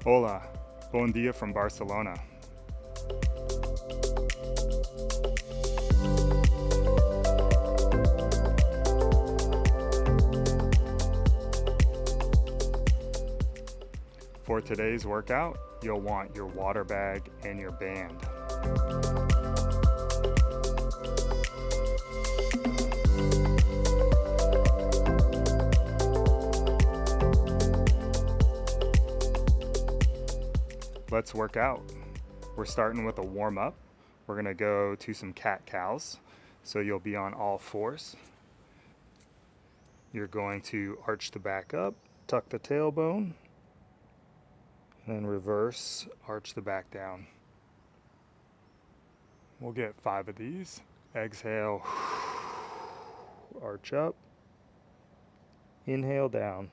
Hola, buen dia from Barcelona. For today's workout, you'll want your water bag and your band. Let's work out. We're starting with a warm up. We're gonna go to some cat cows. So you'll be on all fours. You're going to arch the back up, tuck the tailbone, then reverse, arch the back down. We'll get 5 of these. Exhale, arch up, inhale down.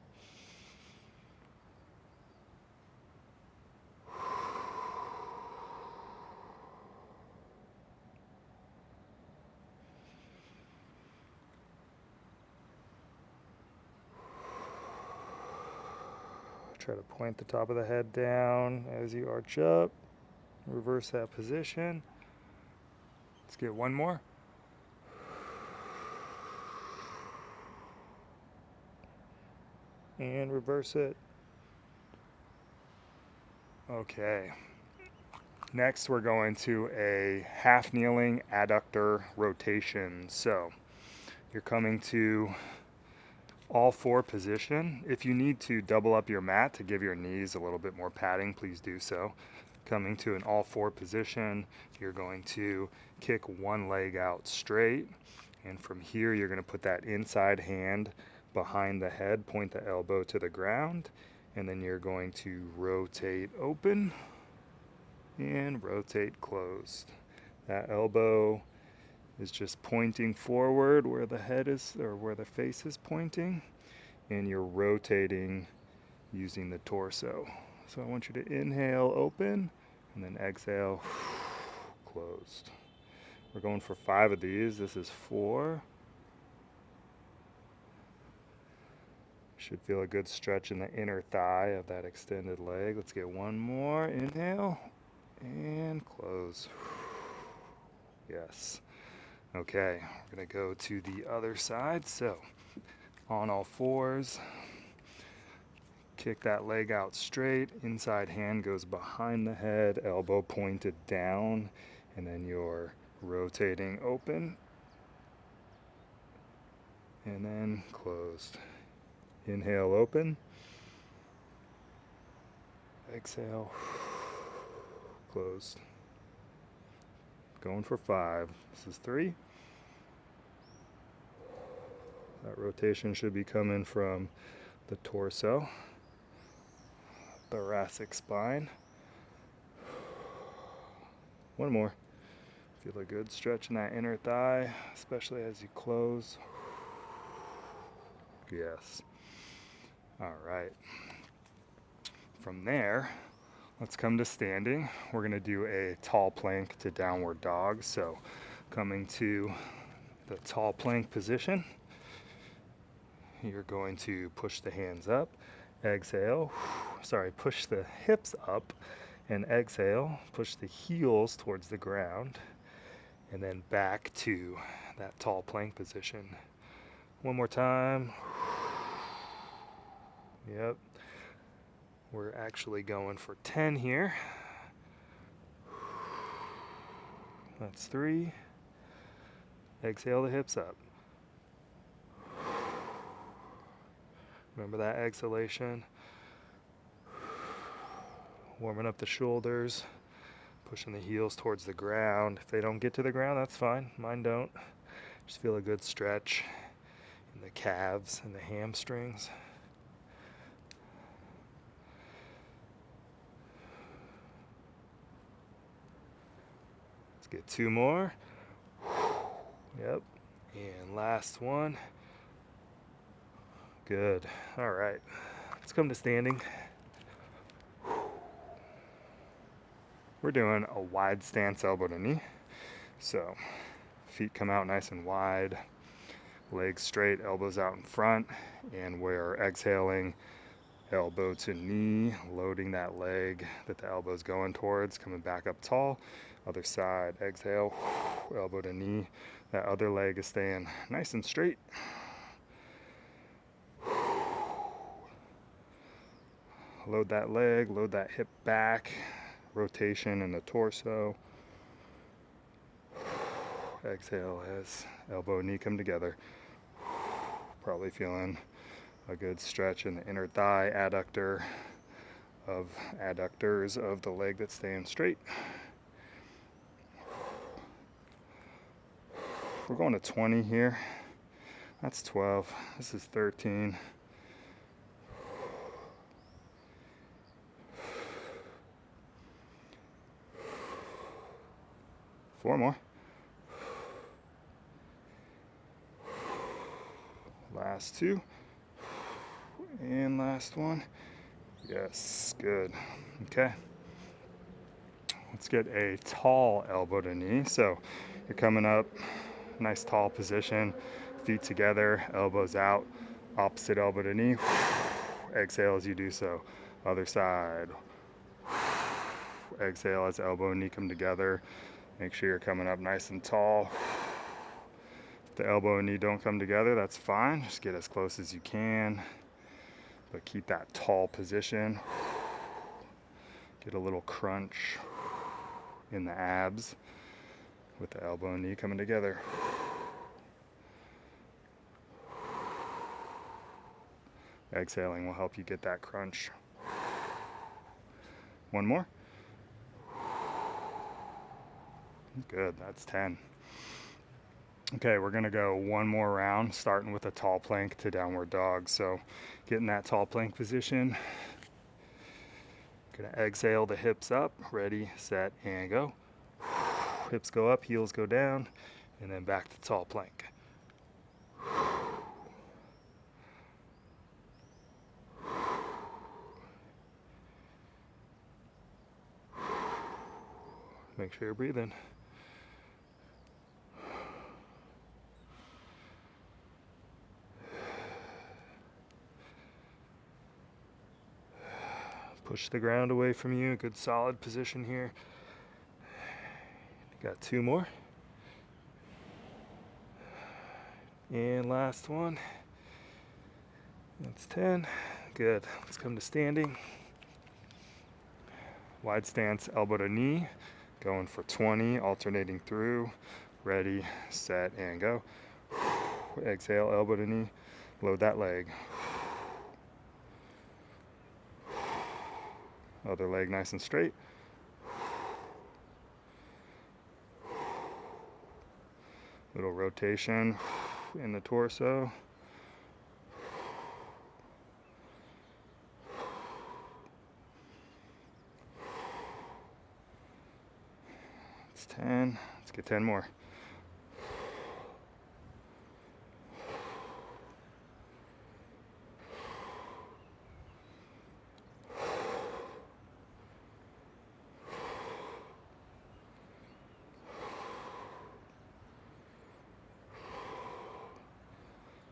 Try to point the top of the head down as you arch up. Reverse that position. Let's get one more. And reverse it. Okay. Next, we're going to a half kneeling adductor rotation. So you're coming to all 4 position. If you need to double up your mat to give your knees a little bit more padding, please do so. Coming to an all 4 position, you're going to kick one leg out straight, and from here you're going to put that inside hand behind the head, point the elbow to the ground, and then you're going to rotate open and rotate closed. That elbow is just pointing forward where the head is, or where the face is pointing, and you're rotating using the torso. So I want you to inhale open and then exhale closed. We're going for 5 of these. This is 4. Should feel a good stretch in the inner thigh of that extended leg. Let's get one more. Inhale and close. Yes. Okay, we're gonna go to the other side. So on all 4s, kick that leg out straight, inside hand goes behind the head, elbow pointed down, and then you're rotating open and then closed. Inhale open, exhale closed. Going for 5. This is 3. That rotation should be coming from the torso, thoracic spine. One more. Feel a good stretch in that inner thigh, especially as you close. Yes. All right. From there, let's come to standing. We're going to do a tall plank to downward dog. So coming to the tall plank position, you're going to push the hands up, exhale, push the hips up, and exhale, push the heels towards the ground, and then back to that tall plank position. One more time. Yep. We're actually going for 10 here. That's 3. Exhale the hips up. Remember that exhalation. Warming up the shoulders, pushing the heels towards the ground. If they don't get to the ground, that's fine. Mine don't. Just feel a good stretch in the calves and the hamstrings. Let's get 2 more. Yep. And last one. Good. All right. Let's come to standing. We're doing a wide stance elbow to knee. So feet come out nice and wide, legs straight, elbows out in front, and we're exhaling elbow to knee, loading that leg that the elbow's going towards, coming back up tall. Other side, exhale, elbow to knee. That other leg is staying nice and straight. Load that leg, load that hip back, rotation in the torso. Exhale as elbow and knee come together. Probably feeling a good stretch in the inner thigh adductors of the leg that's staying straight. We're going to 20 here. That's 12. This is 13. Four more. Last two. And last one. Yes, good. Okay. Let's get a tall elbow to knee. So you're coming up, nice tall position, feet together, elbows out, opposite elbow to knee. Exhale as you do so. Other side. Exhale as elbow and knee come together. Make sure you're coming up nice and tall. If the elbow and knee don't come together, that's fine. Just get as close as you can, but keep that tall position. Get a little crunch in the abs with the elbow and knee coming together. Exhaling will help you get that crunch. One more. Good, that's 10. Okay, we're gonna go one more round, starting with a tall plank to downward dog. So get in that tall plank position. Gonna exhale the hips up, ready, set, and go. Hips go up, heels go down, and then back to tall plank. Make sure you're breathing. Push the ground away from you. Good solid position here. Got two more. And last one. That's 10. Good. Let's come to standing. Wide stance, elbow to knee. Going for 20, alternating through. Ready, set, and go. Exhale, elbow to knee. Load that leg. Other leg nice and straight. Little rotation in the torso. It's 10. Let's get 10 more.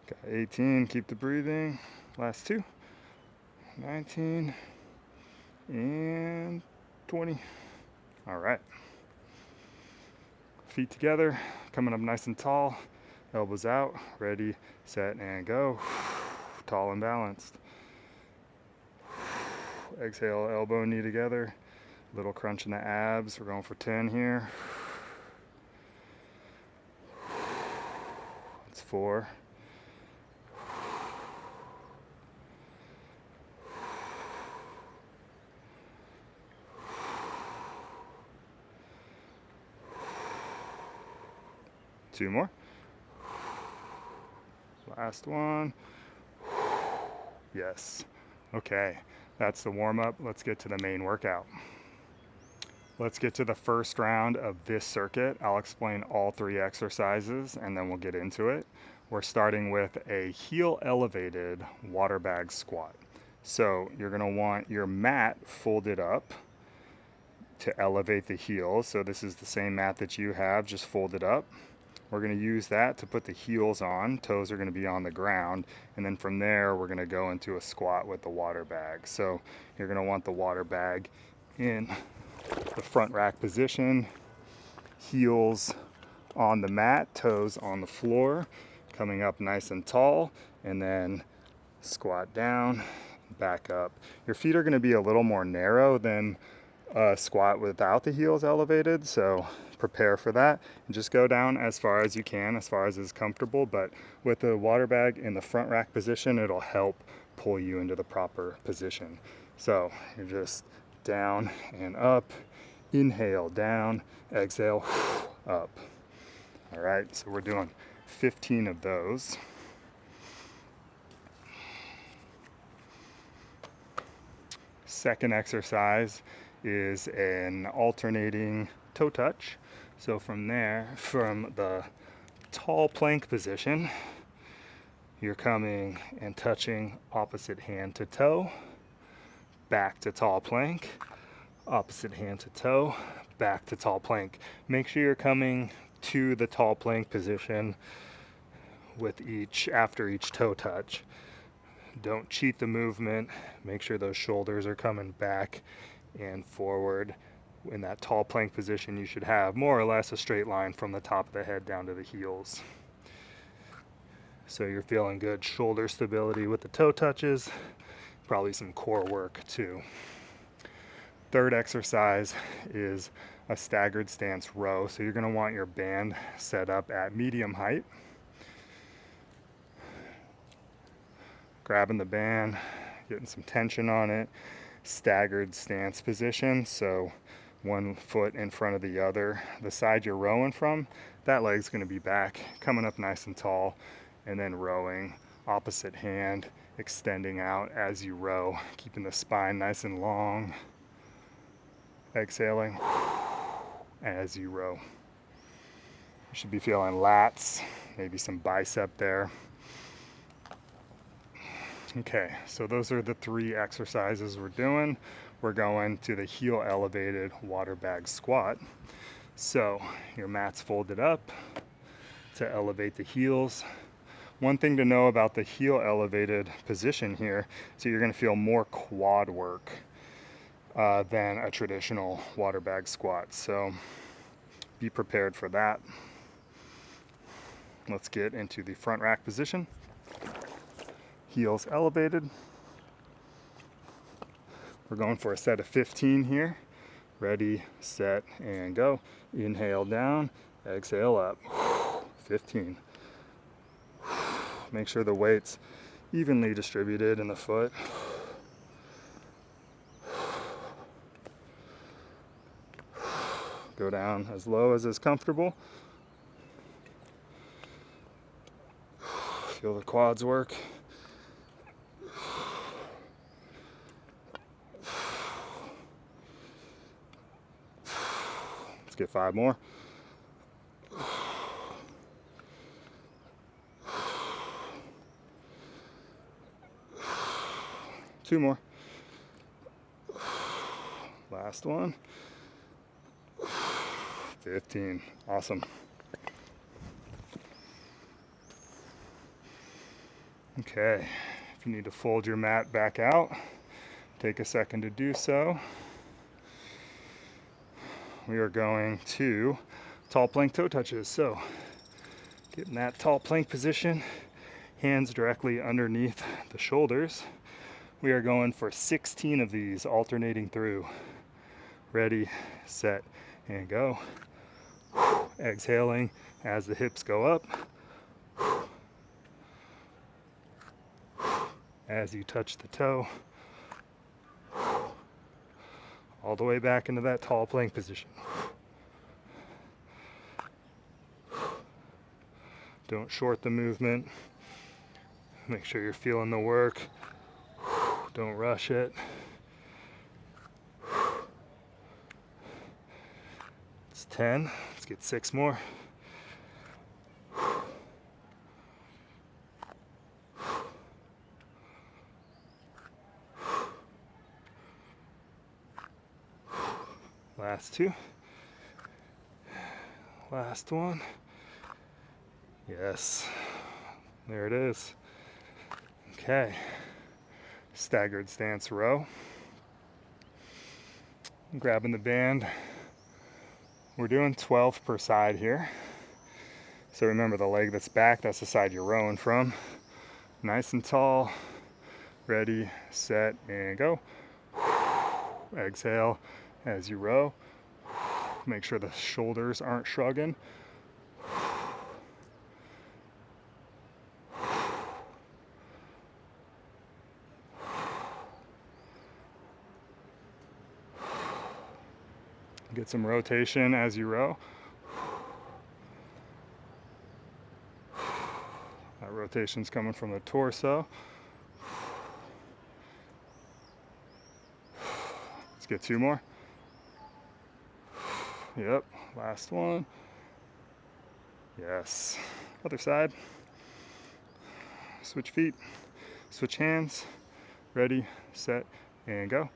Got 18, keep the breathing. Last two. 19 and 20. All right. Feet together, coming up nice and tall. Elbows out, ready, set, and go. Tall and balanced. Exhale, elbow and knee together. Little crunch in the abs. We're going for 10 here. It's 4. Two more. Last one. Yes. Okay, that's the warm-up. Let's get to the main workout. Let's get to the first round of this circuit. I'll explain all 3 exercises and then we'll get into it. We're starting with a heel elevated water bag squat. So you're gonna want your mat folded up to elevate the heels. So this is the same mat that you have, just folded up. We're going to use that to put the heels on. Toes are going to be on the ground. And then from there, we're going to go into a squat with the water bag. So you're going to want the water bag in the front rack position, heels on the mat, toes on the floor, coming up nice and tall, and then squat down, back up. Your feet are going to be a little more narrow than a squat without the heels elevated, so prepare for that and just go down as far as you can, as far as is comfortable. But with the water bag in the front rack position, it'll help pull you into the proper position. So you're just down and up, inhale down, exhale up. All right, so we're doing 15 of those. Second exercise is an alternating toe touch. So from there, from the tall plank position, you're coming and touching opposite hand to toe, back to tall plank, opposite hand to toe, back to tall plank. Make sure you're coming to the tall plank position with after each toe touch. Don't cheat the movement. Make sure those shoulders are coming back and forward. In that tall plank position, you should have more or less a straight line from the top of the head down to the heels. So you're feeling good shoulder stability with the toe touches, probably some core work too. Third exercise is a staggered stance row. So you're going to want your band set up at medium height. Grabbing the band, getting some tension on it. Staggered stance position. So one foot in front of the other. The side you're rowing from, that leg's going to be back, coming up nice and tall, and then rowing. Opposite hand extending out as you row, keeping the spine nice and long. Exhaling as you row. You should be feeling lats, maybe some bicep there. Okay, so those are the 3 exercises we're doing. We're going to the heel elevated water bag squat. So your mat's folded up to elevate the heels. One thing to know about the heel elevated position here, so you're going to feel more quad work than a traditional water bag squat. So be prepared for that. Let's get into the front rack position. Heels elevated. We're going for a set of 15 here. Ready, set, and go. Inhale down, exhale up. 15. Make sure the weight's evenly distributed in the foot. Go down as low as is comfortable. Feel the quads work. Let's get 5 more. Two more. Last one. 15. Awesome. Okay, if you need to fold your mat back out, take a second to do so. We are going to tall plank toe touches. So get in that tall plank position, hands directly underneath the shoulders. We are going for 16 of these, alternating through. Ready, set, and go. Exhaling as the hips go up. As you touch the toe. All the way back into that tall plank position. Don't short the movement. Make sure you're feeling the work. Don't rush it. It's 10. Let's get 6 more. Last 2. Last one. Yes, there it is. Okay, staggered stance row. Grabbing the band. We're doing 12 per side here. So remember, the leg that's back, that's the side you're rowing from. Nice and tall. Ready, set, and go. Exhale as you row. Make sure the shoulders aren't shrugging. Get some rotation as you row. That rotation's coming from the torso. Let's get 2 more. Yep, last one. Yes. Other side. Switch feet, switch hands. Ready, set, and go.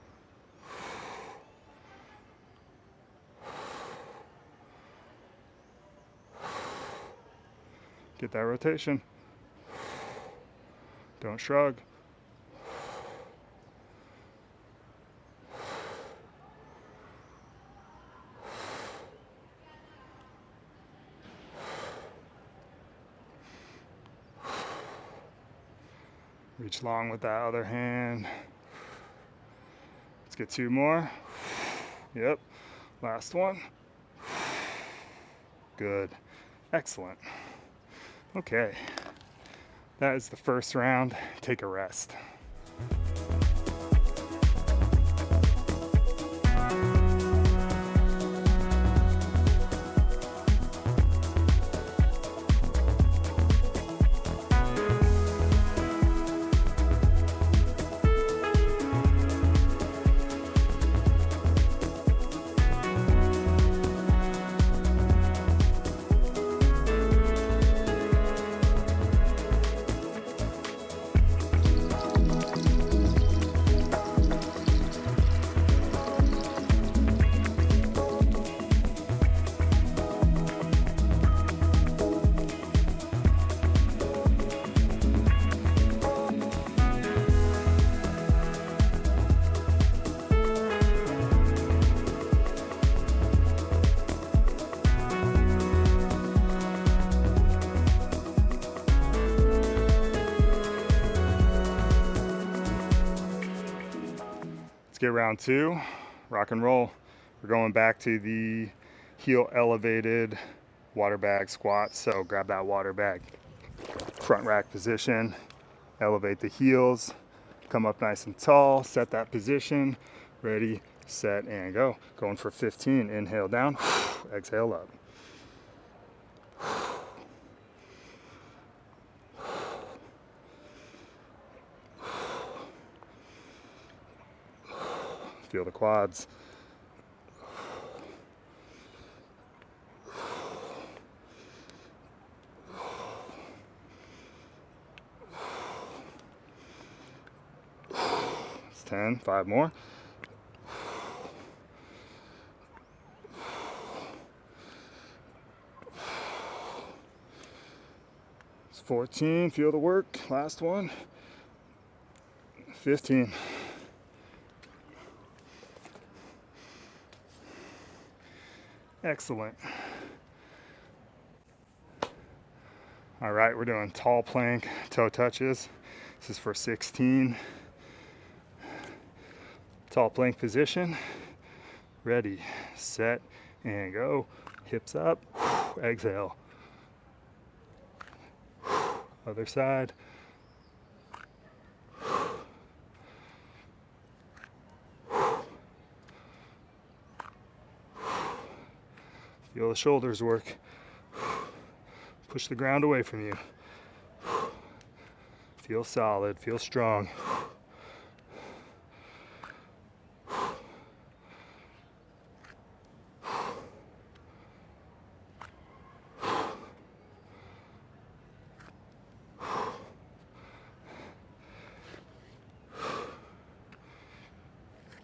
Get that rotation. Don't shrug. Reach long with that other hand. Let's get 2 more. Yep, last one. Good, excellent. Okay, that is the first round. Take a rest. Let's get round 2, rock and roll. We're going back to the heel elevated water bag squat. So grab that water bag, front rack position, elevate the heels, come up nice and tall, set that position, ready, set, and go. Going for 15, inhale down, exhale up. Feel the quads. It's 10, 5 more. It's 14, feel the work, last one. 15. Excellent. All right, we're doing tall plank, toe touches. This is for 16. Tall plank position. Ready, set, and go. Hips up, exhale. Other side. Feel the shoulders work. Push the ground away from you. Feel solid, feel strong.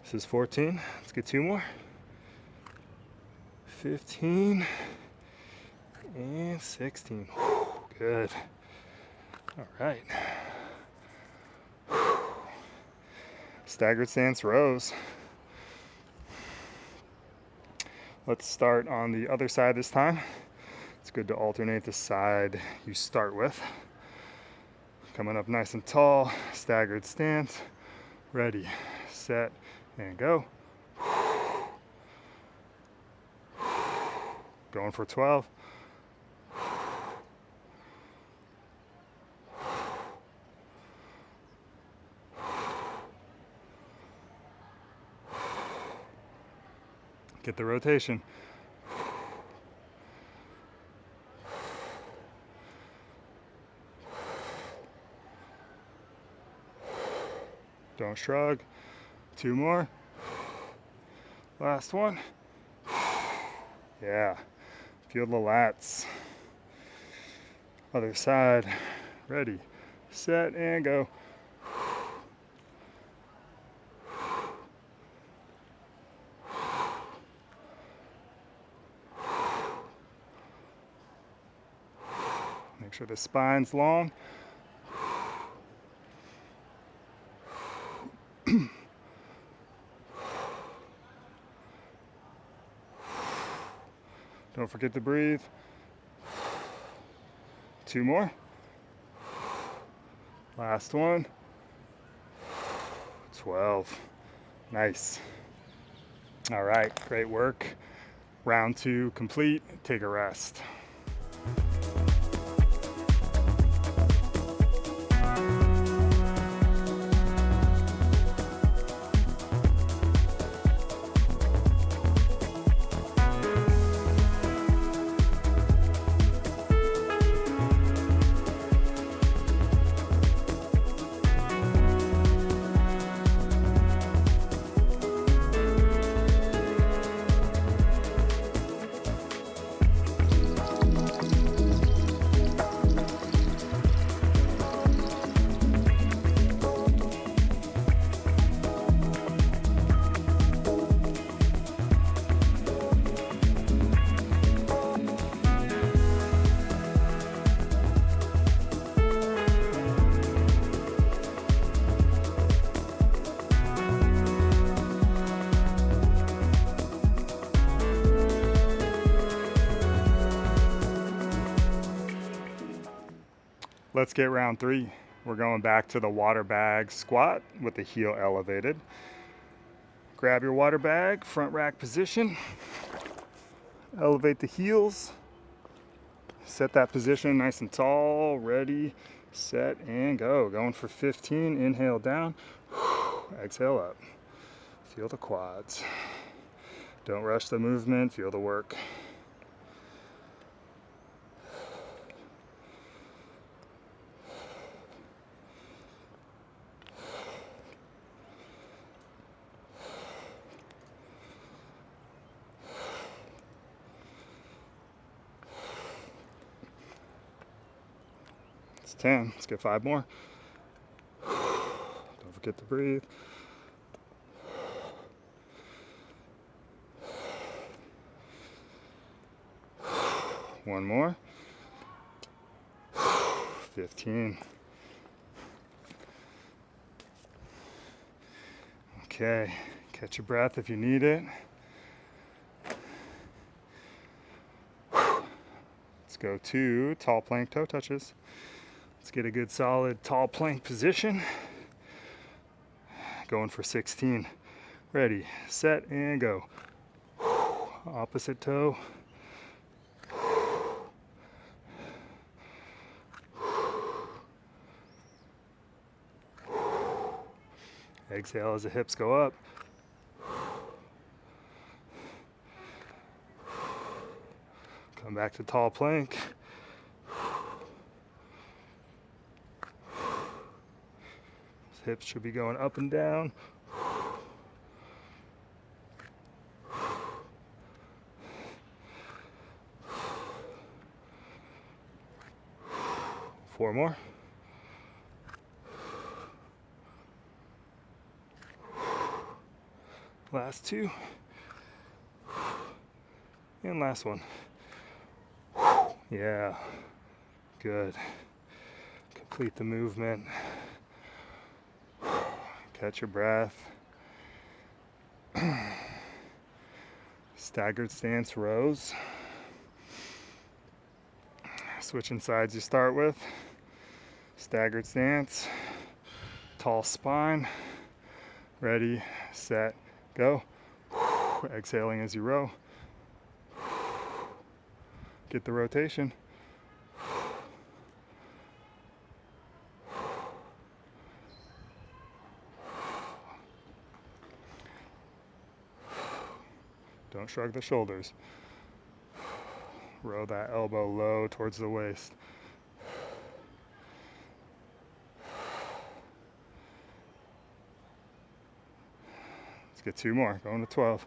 This is 14. Let's get 2 more. 15 and 16. Good. All right. Staggered stance rows. Let's start on the other side this time. It's good to alternate the side you start with. Coming up nice and tall, staggered stance. Ready, set, and go. Going for 12. Get the rotation. Don't shrug. 2 more. Last one. Yeah. Feel the lats. Other side. Ready, set, and go. Make sure the spine's long. Don't forget to breathe. 2 more. Last one. 12. Nice. All right, great work. Round 2 complete. Take a rest. Let's get round 3. We're going back to the water bag squat with the heel elevated. Grab your water bag, front rack position. Elevate the heels. Set that position nice and tall. Ready, set, and go. Going for 15. Inhale down. Exhale up. Feel the quads. Don't rush the movement. Feel the work. It's 10. Let's get 5 more. Don't forget to breathe. One more. 15. Okay, catch your breath if you need it. Let's go to tall plank toe touches. Let's get a good solid tall plank position. Going for 16. Ready, set, and go. Opposite toe. Exhale as the hips go up. Come back to tall plank. Hips should be going up and down. 4 more. Last 2. And last one. Yeah. Good. Complete the movement. Catch your breath. Staggered stance rows. Switching sides you start with. Staggered stance. Tall spine. Ready, set, go. Exhaling as you row. Get the rotation. Don't shrug the shoulders. Row that elbow low towards the waist. Let's get 2 more, going to 12.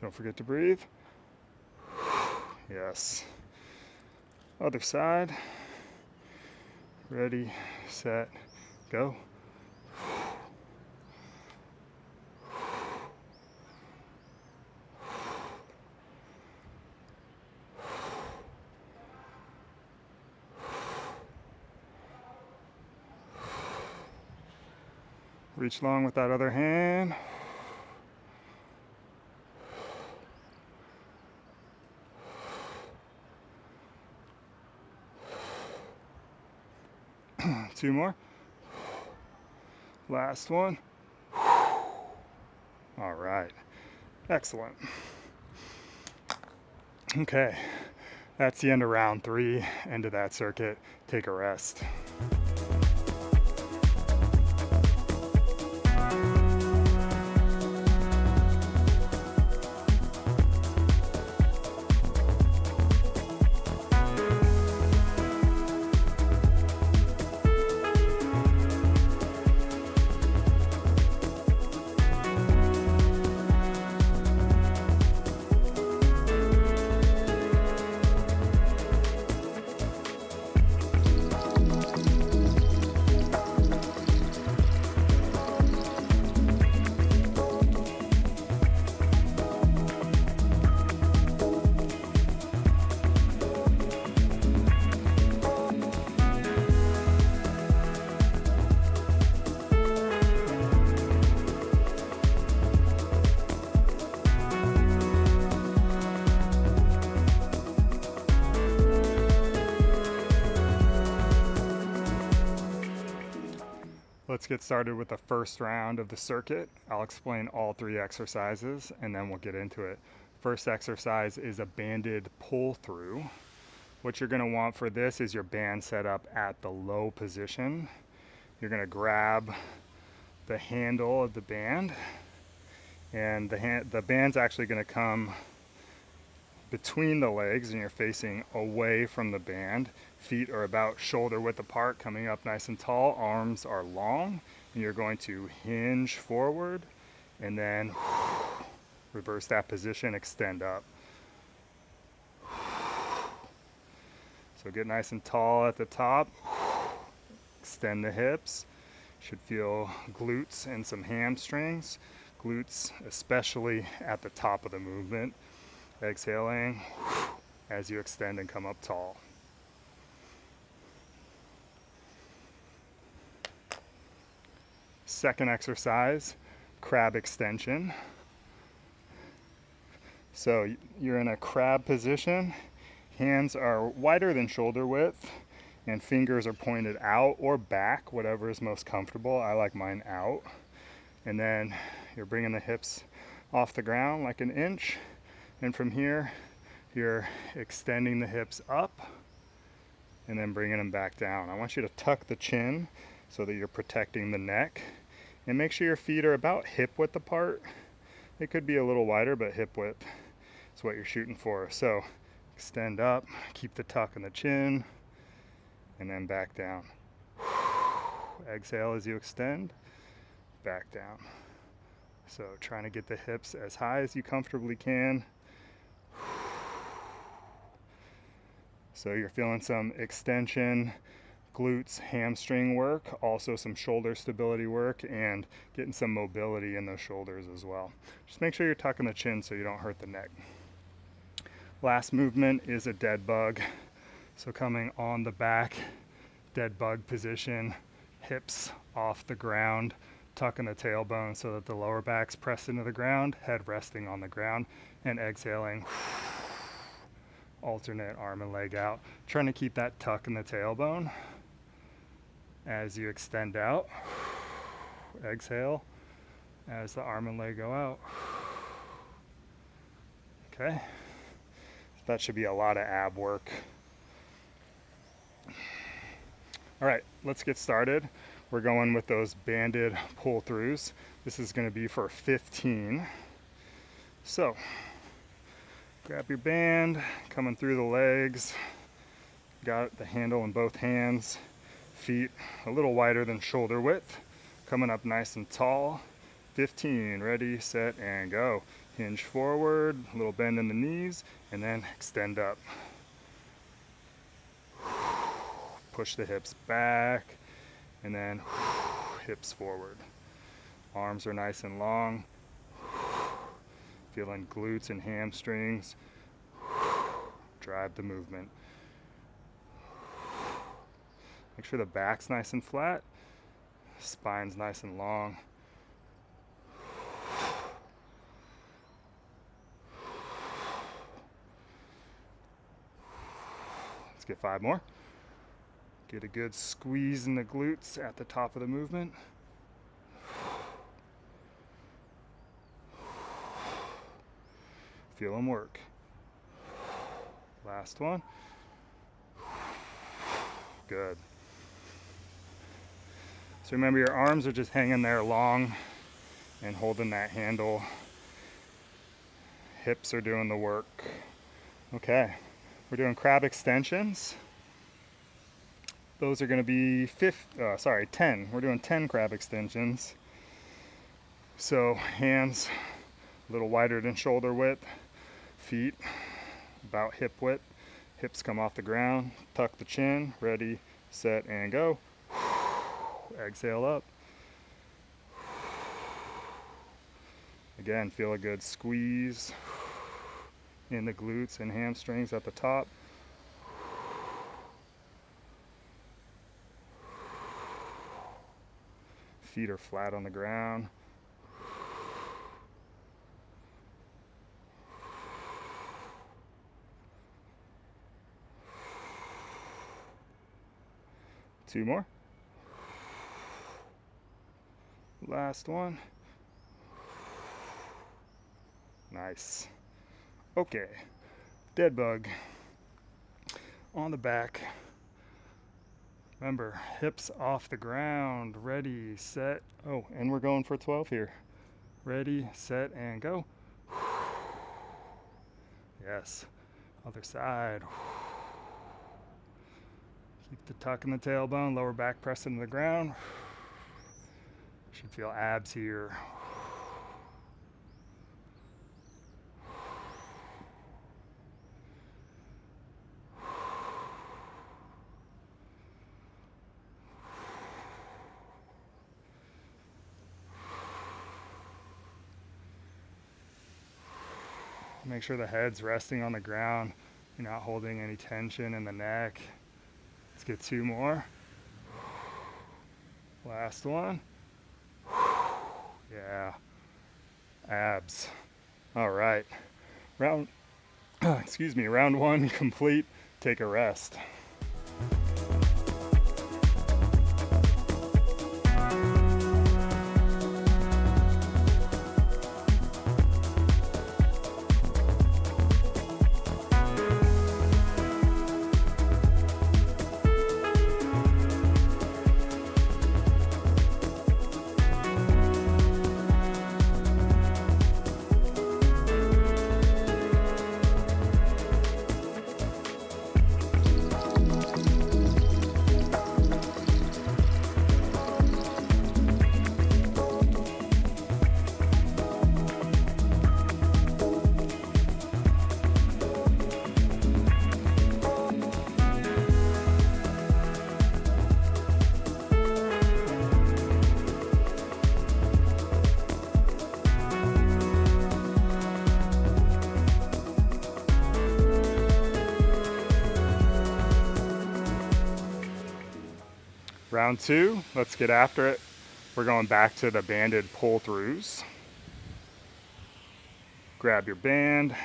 Don't forget to breathe. Yes. Other side. Ready, set, go. Reach long with that other hand. Two more. Last one. All right. Excellent. Okay. That's the end of round 3, end of that circuit. Take a rest. Let's get started with the first round of the circuit. I'll explain all 3 exercises and then we'll get into it. First exercise is a banded pull through. What you're going to want for this is your band set up at the low position. You're going to grab the handle of the band, and the band's actually going to come between the legs and you're facing away from the band. Feet are about shoulder width apart, coming up nice and tall. Arms are long, and you're going to hinge forward and then reverse that position, extend up. So get nice and tall at the top. Extend the hips. Should feel glutes and some hamstrings. Glutes especially at the top of the movement. Exhaling as you extend and come up tall. Second exercise, crab extension. So you're in a crab position. Hands are wider than shoulder width and fingers are pointed out or back, whatever is most comfortable. I like mine out. And then you're bringing the hips off the ground like an inch. And from here, you're extending the hips up and then bringing them back down. I want you to tuck the chin so that you're protecting the neck. And make sure your feet are about hip width apart. They could be a little wider, but hip width is what you're shooting for. So extend up, keep the tuck in the chin, and then back down. Exhale as you extend, back down. So trying to get the hips as high as you comfortably can. So you're feeling some extension, glutes, hamstring work, also some shoulder stability work, and getting some mobility in those shoulders as well. Just make sure you're tucking the chin so you don't hurt the neck. Last movement is a dead bug. So coming on the back, dead bug position, hips off the ground, tucking the tailbone so that the lower back's pressed into the ground, head resting on the ground, and exhaling. Alternate arm and leg out. Trying to keep that tuck in the tailbone as you extend out. Exhale as the arm and leg go out. Okay. That should be a lot of ab work. All right, let's get started. We're going with those banded pull throughs. This is going to be for 15. So, grab your band, coming through the legs. Got the handle in both hands. Feet a little wider than shoulder width. Coming up nice and tall. 15, ready, set, and go. Hinge forward, a little bend in the knees, and then extend up. Push the hips back, and then hips forward. Arms are nice and long. Feeling glutes and hamstrings. Drive the movement. Make sure the back's nice and flat. Spine's nice and long. Let's get 5 more. Get a good squeeze in the glutes at the top of the movement. Feel them work. Last one. Good. So remember, your arms are just hanging there long and holding that handle. Hips are doing the work. Okay, we're doing crab extensions. Those are going to be 10. We're doing 10 crab extensions. So hands a little wider than shoulder width, feet about hip width, hips come off the ground, tuck the chin, ready, set, and go. Exhale up. Again, feel a good squeeze in the glutes and hamstrings at the top. Feet are flat on the ground. Two more. Last one. Nice. Okay. Dead bug on the back. Remember, hips off the ground. Ready, set. Oh, and we're going for 12 here. Ready, set, and go. Yes. Other side. Keep the tuck in the tailbone, lower back pressed into the ground. Should feel abs here. Make sure the head's resting on the ground. You're not holding any tension in the neck. Let's get 2 more. Last one. Yeah. Abs. All right. Round 1 complete. Take a rest. Round two, let's get after it. We're going back to the banded pull-throughs. Grab your band,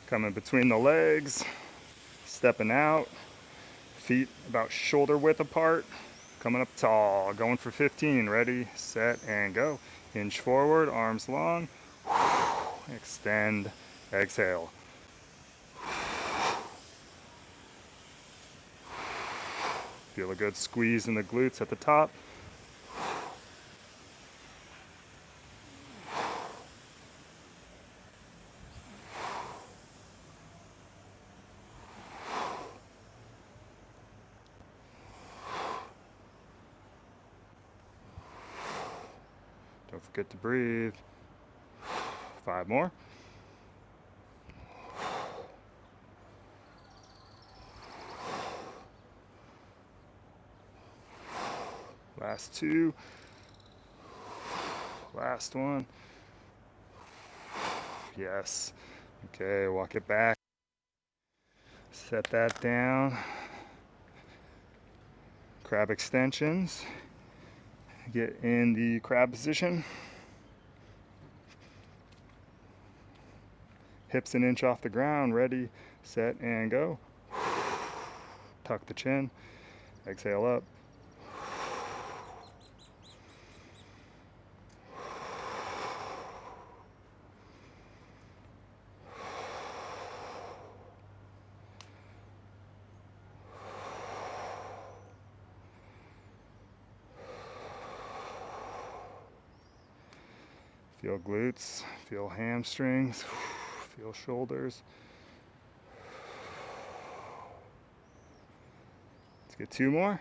coming between the legs, stepping out, feet about shoulder width apart, coming up tall, going for 15, ready, set, and go. Hinge forward, arms long, extend, exhale. Feel a good squeeze in the glutes at the top. Don't forget to breathe. 5 more. Last 2. Last one. Yes. Okay, walk it back. Set that down. Crab extensions. Get in the crab position. Hips an inch off the ground. Ready, set, and go. Tuck the chin. Exhale up. Feel glutes, feel hamstrings, feel shoulders. Let's get 2 more.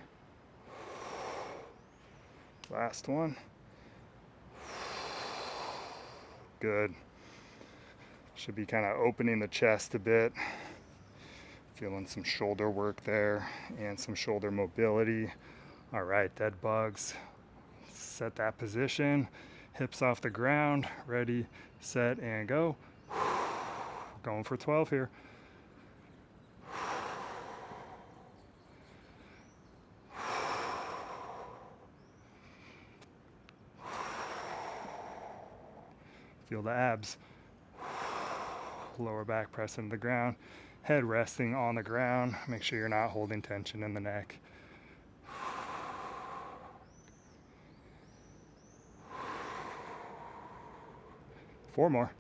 Last one. Good. Should be kind of opening the chest a bit. Feeling some shoulder work there and some shoulder mobility. All right, dead bugs. Set that position. Hips off the ground, ready, set, and go. Going for 12 here. Feel the abs. Lower back press into the ground. Head resting on the ground. Make sure you're not holding tension in the neck. Four more.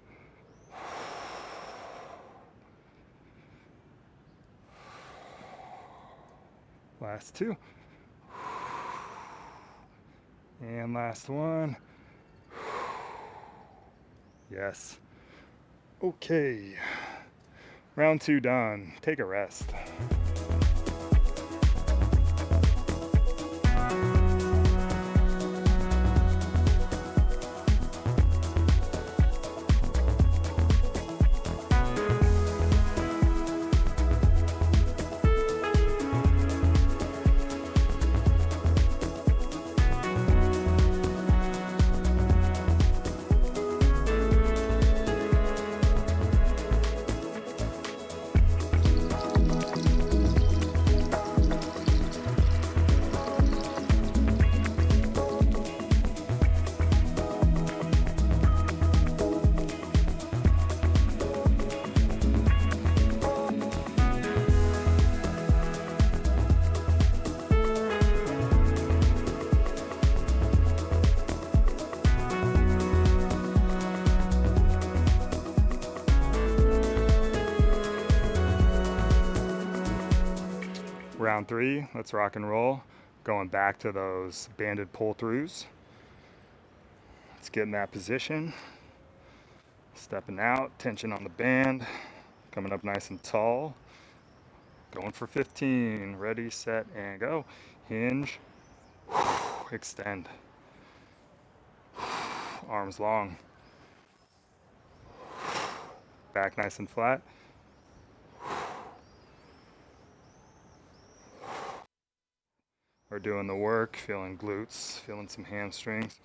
Last 2. And last one. Yes. Okay. Round 2 done. Take a rest. Round 3, let's rock and roll. Going back to those banded pull-throughs. Let's get in that position. Stepping out, tension on the band. Coming up nice and tall. Going for 15. Ready, set, and go. Hinge. Extend. Arms long. Back nice and flat. We're doing the work, feeling glutes, feeling some hamstrings.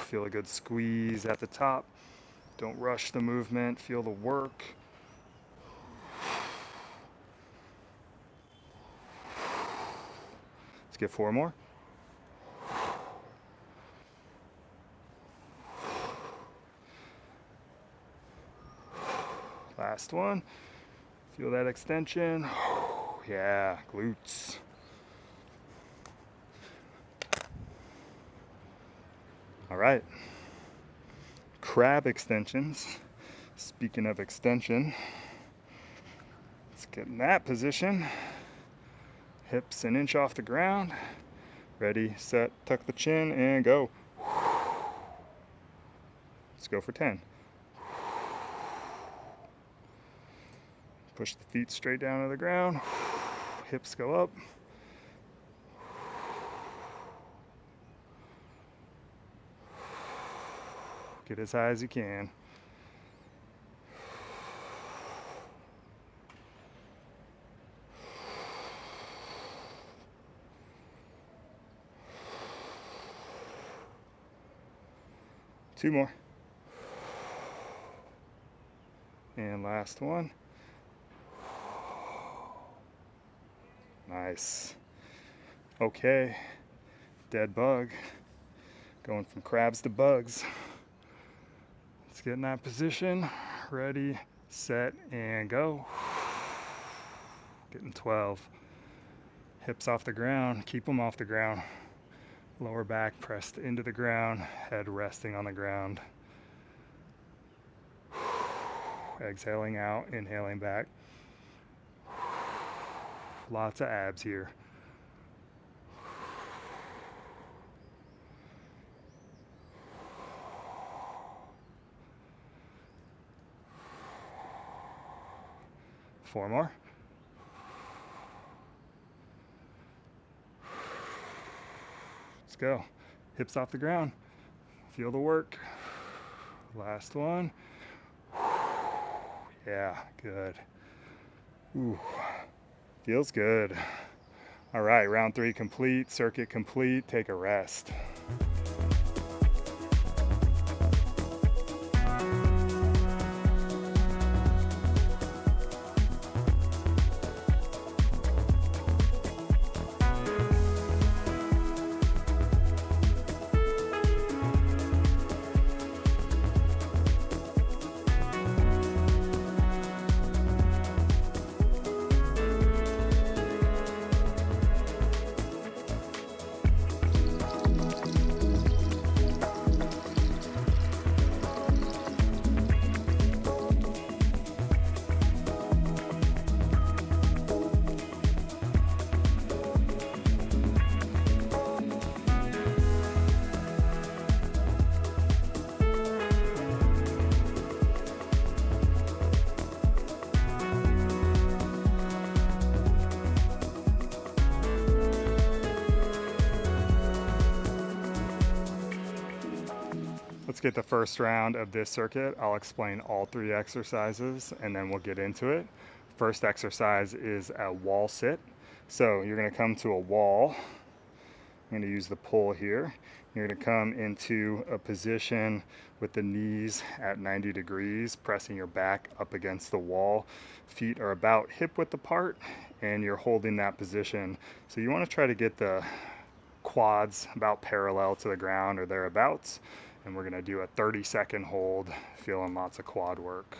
Feel a good squeeze at the top. Don't rush the movement, feel the work. get 4 more. Last one. Feel that extension. Yeah, glutes. All right. Crab extensions. Speaking of extension, let's get in that position. Hips an inch off the ground. Ready, set, tuck the chin, and go. Let's go for 10. Push the feet straight down to the ground. Hips go up. Get as high as you can. Two more. And last one. Nice. Okay, dead bug. Going from crabs to bugs. Let's get in that position. Ready, set, and go. Getting 12. Hips off the ground, keep them off the ground. Lower back pressed into the ground, head resting on the ground. Exhaling out, inhaling back. Lots of abs here. Four more. Let's go. Hips off the ground. Feel the work. Last one. Yeah, good. Ooh, feels good. All right, round 3 complete, circuit complete. Take a rest. Let's get the first round of this circuit. I'll explain all 3 exercises and then we'll get into it. First exercise is a wall sit. So you're going to come to a wall. I'm going to use the pull here. You're going to come into a position with the knees at 90 degrees, pressing your back up against the wall. Feet are about hip width apart and you're holding that position. So you want to try to get the quads about parallel to the ground or thereabouts. And we're gonna do a 30-second hold, feeling lots of quad work.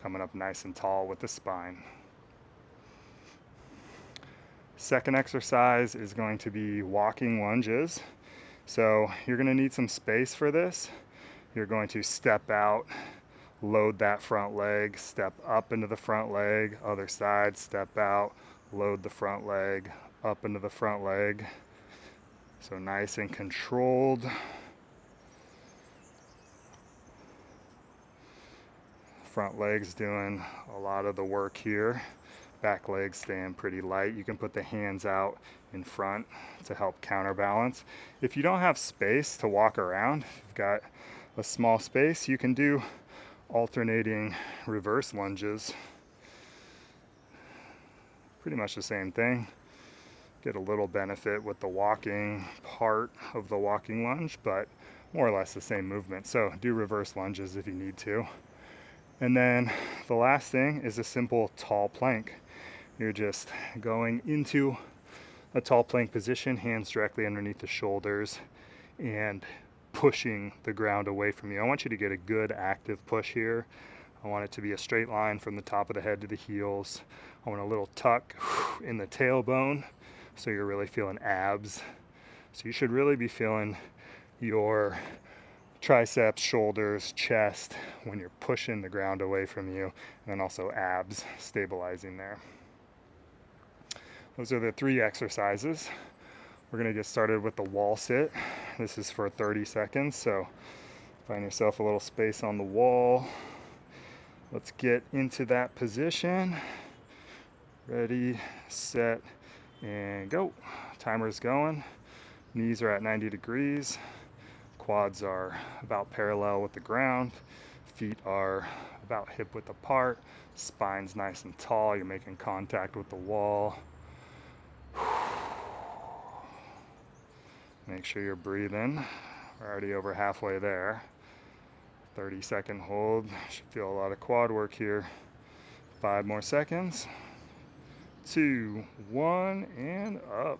Coming up nice and tall with the spine. Second exercise is going to be walking lunges. So you're gonna need some space for this. You're going to step out, load that front leg, step up into the front leg, other side, step out, load the front leg, up into the front leg. So nice and controlled. Front legs doing a lot of the work here. Back legs staying pretty light. You can put the hands out in front to help counterbalance. If you don't have space to walk around, if you've got a small space, you can do alternating reverse lunges. Pretty much the same thing. Get a little benefit with the walking part of the walking lunge, but more or less the same movement. So do reverse lunges if you need to. And then the last thing is a simple tall plank. You're just going into a tall plank position, hands directly underneath the shoulders and pushing the ground away from you. I want you to get a good active push here. I want it to be a straight line from the top of the head to the heels. I want a little tuck in the tailbone so you're really feeling abs. So you should really be feeling your triceps, shoulders, chest when you're pushing the ground away from you, and then also abs stabilizing there. Those are the 3 exercises. We're going to get started with the wall sit. This is for 30 seconds, so find yourself a little space on the wall. Let's get into that position. Ready, set, and go. Timer's going. Knees are at 90 degrees. Quads are about parallel with the ground. Feet are about hip width apart. Spine's nice and tall. You're making contact with the wall. Make sure you're breathing. We're already over halfway there. 30-second hold. Should feel a lot of quad work here. 5 more seconds. 2, 1, and up.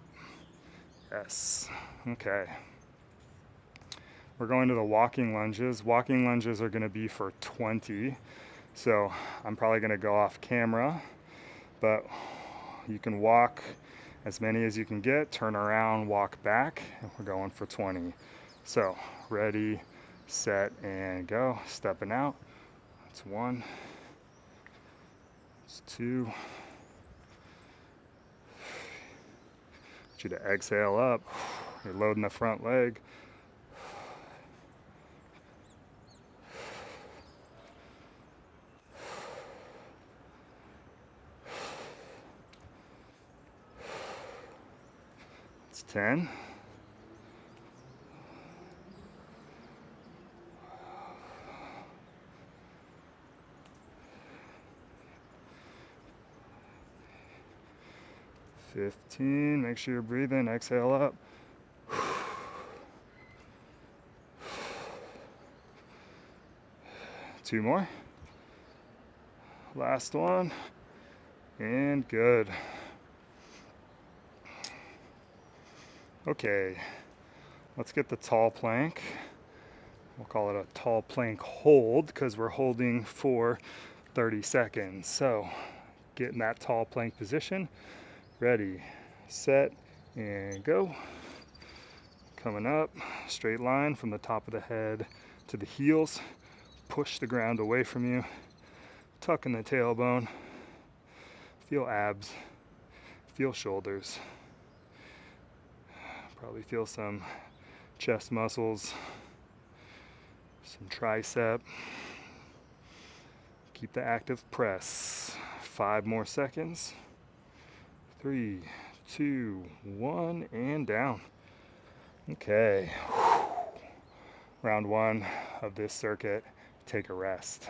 Yes. Okay. We're going to the walking lunges. Walking lunges are going to be for 20. So I'm probably going to go off camera, but you can walk as many as you can get, turn around, walk back, and we're going for 20. So ready, set, and go. Stepping out. That's 1. That's 2. Want you to exhale up. You're loading the front leg. It's 10. 15. Make sure you're breathing. Exhale up. 2 more. Last one. And good. Okay, let's get the tall plank. We'll call it a tall plank hold because we're holding for 30 seconds. So get in that tall plank position. Ready, set, and go. Coming up, straight line from the top of the head to the heels. Push the ground away from you. Tuck in the tailbone. Feel abs. Feel shoulders. Probably feel some chest muscles, some tricep. Keep the active press. 5 more seconds. 3, 2, 1, and down. Okay. Round 1 of this circuit. Take a rest.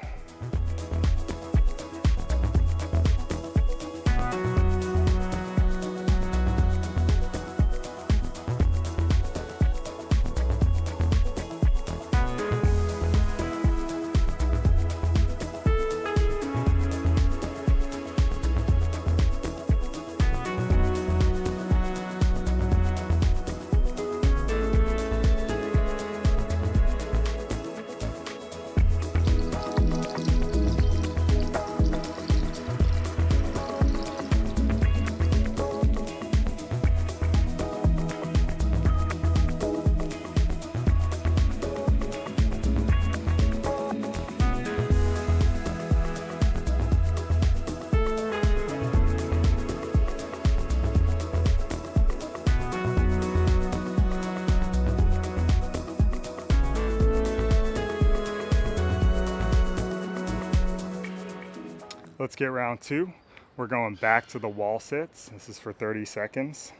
Let's get round 2. We're going back to the wall sits. This is for 30 seconds.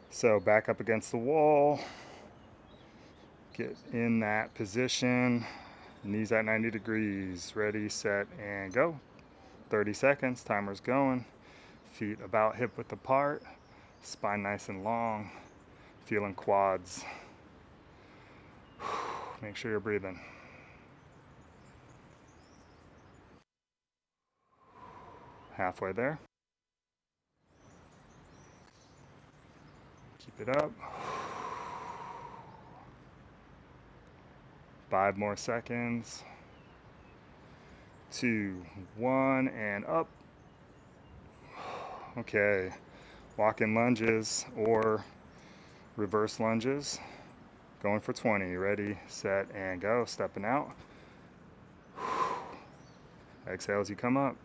So back up against the wall. Get in that position. Knees at 90 degrees. Ready, set, and go. 30 seconds. Timer's going. Feet about hip width apart. Spine nice and long. Feeling quads. Make sure you're breathing. Halfway there. Keep it up. 5 more seconds. 2, 1, and up. Okay, walk-in lunges or reverse lunges. Going for 20. Ready, set, and go. Stepping out. Exhale as you come up.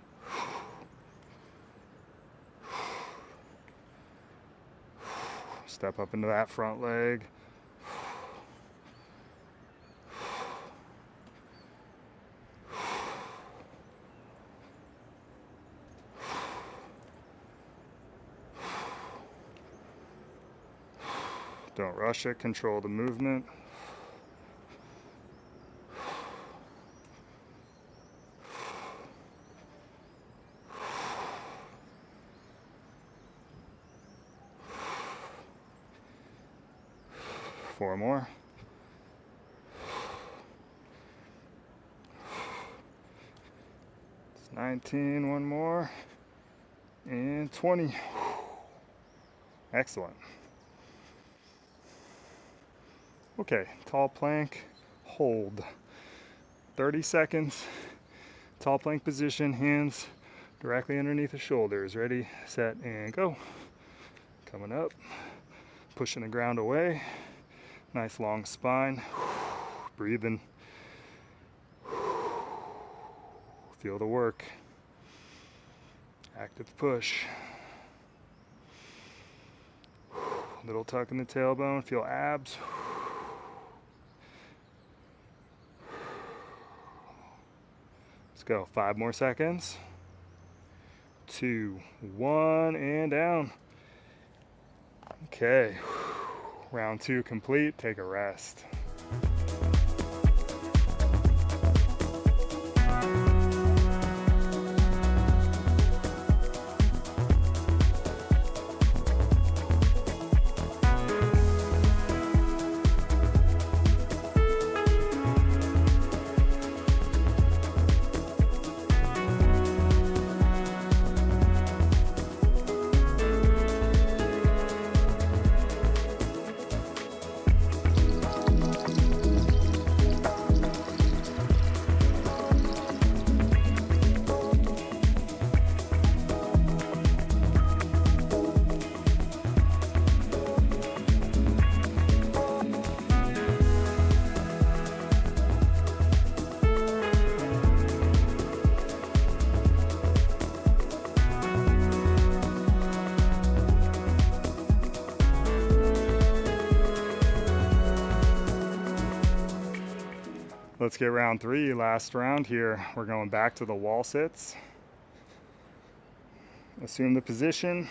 Step up into that front leg. Don't rush it, control the movement. Four more. It's 19, one more. And 20. Excellent. Okay, tall plank, hold. 30 seconds, tall plank position, hands directly underneath the shoulders. Ready, set, and go. Coming up, pushing the ground away. Nice long spine. Breathing. Feel the work. Active push. Little tuck in the tailbone, feel abs. Let's go, 5 more seconds. 2, 1, and down. Okay, round 2 complete, take a rest. Let's get round 3, last round here. We're going back to the wall sits. Assume the position.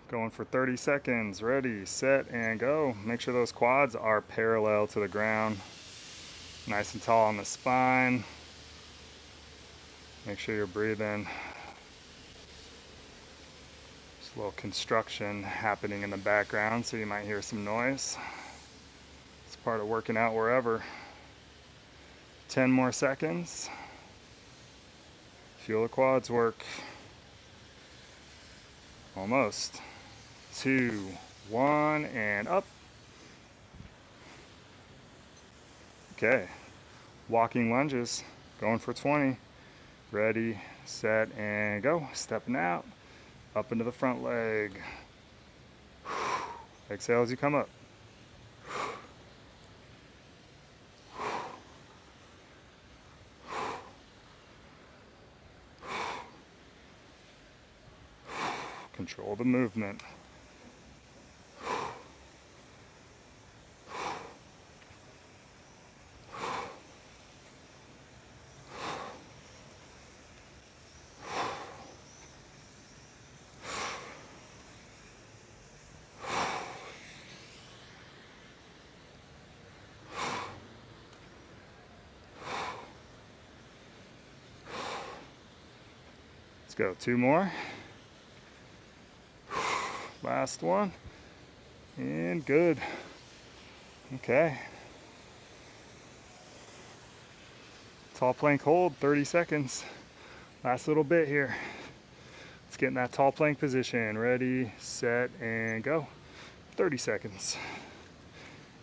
Going for 30 seconds. Ready, set, and go. Make sure those quads are parallel to the ground. Nice and tall on the spine. Make sure you're breathing. Just a little construction happening in the background, so you might hear some noise. It's part of working out wherever. 10 more seconds. Feel the quads work. Almost. 2, 1, and up. Okay. Walking lunges. Going for 20. Ready, set, and go. Stepping out. Up into the front leg. Exhale as you come up. Control the movement. Let's go, 2 more. Last one. And good. Okay. Tall plank hold, 30 seconds. Last little bit here. Let's get in that tall plank position. Ready, set, and go. 30 seconds.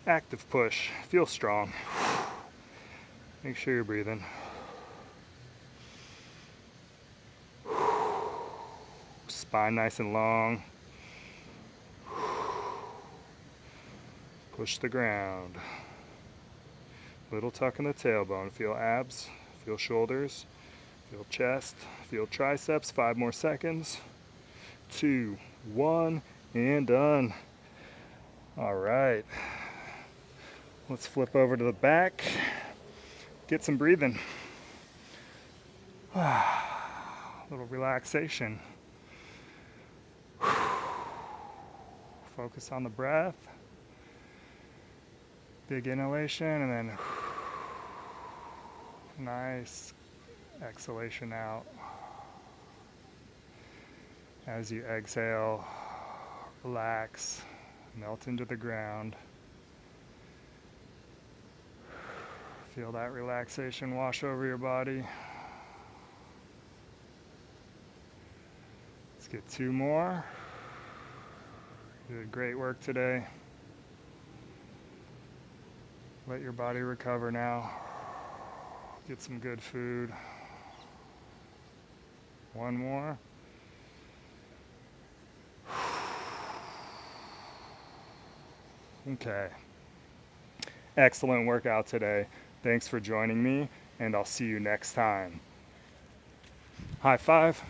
Active push. Feel strong. Make sure you're breathing. Spine nice and long. Push the ground. Little tuck in the tailbone. Feel abs, feel shoulders, feel chest, feel triceps. 5 more seconds. 2, 1, and done. All right. Let's flip over to the back. Get some breathing. Little relaxation. Focus on the breath. Big inhalation and then nice exhalation out. As you exhale, relax, melt into the ground. Feel that relaxation wash over your body. Let's get 2 more. You did great work today. Let your body recover now. Get some good food. 1 more. Okay. Excellent workout today. Thanks for joining me, and I'll see you next time. High five.